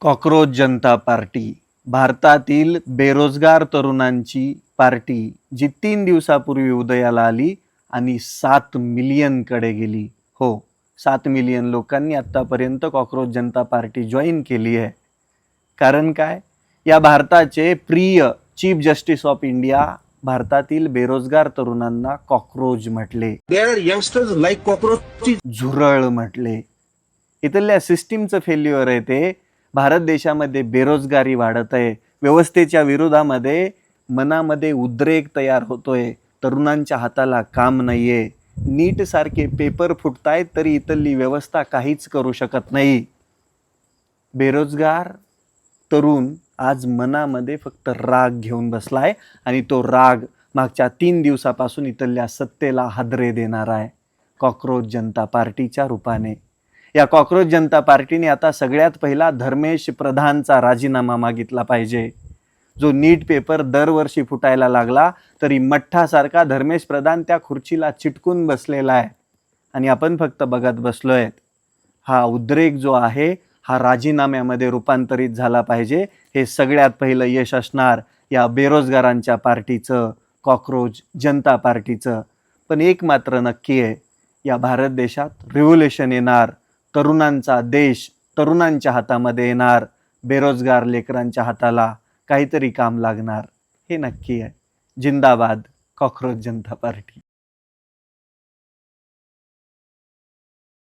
Cockroach जनता party भारतातील बेरोजगार तरुणांची पार्टी जी 3 दिवसापूर्वी उदयाला आली आणि 7 मिलियनकडे गेली. हो, 7 मिलियन लोकांनी आतापर्यंत कॉकरोच जनता पार्टी जॉईन केली आहे. कारण काय? या भारताचे प्रिय चीफ जस्टिस ऑफ इंडिया भारतातील बेरोजगार तरुणांना कॉकरोच म्हटले. There are youngsters like cockroaches. झुरळ म्हटले. इथल्या सिस्टीमचं फेल्युअर आहे ते. भारत देशामध्ये बेरोजगारी वाढत आहे. व्यवस्थेच्या विरोधामध्ये मनामध्ये उद्रेक तयार होतोय. तरुणांच्या हाताला काम नाहीये. नीट सारखे पेपर फुटतायत तरी इथली व्यवस्था काहीच करू शकत नाही. बेरोजगार तरुण आज मनामध्ये फक्त राग घेऊन बसलाय आणि तो राग मागच्या 3 दिवसापासून इथल्या सत्तेला हादरे देणार आहे, कॉकरोच जनता पार्टीच्या रूपाने. या कॉकरोच जनता पार्टीने आता सगळ्यात पहिला धर्मेश प्रधानचा राजीनामा मागितला पाहिजे. जो नीट पेपर दरवर्षी फुटायला लागला तरी मठ्ठासारखा धर्मेश प्रधान त्या खुर्चीला चिटकून बसलेला आहे आणि आपण फक्त बघत बसलोय. हा उद्रेक जो आहे हा राजीनाम्यामध्ये रूपांतरित झाला पाहिजे. हे सगळ्यात पहिलं यश असणार या बेरोजगारांच्या पार्टीचं, कॉकरोच जनता पार्टीचं. पण एक मात्र नक्की आहे, या भारत देशात रिव्होल्युशन येणार. तरुणांचा देश तरुणांच्या हातामध्ये येणार. बेरोजगार लेकरांच्या हाताला काहीतरी काम लागणार, हे नक्की आहे. जिंदाबाद कॉकरोच जनता पार्टी.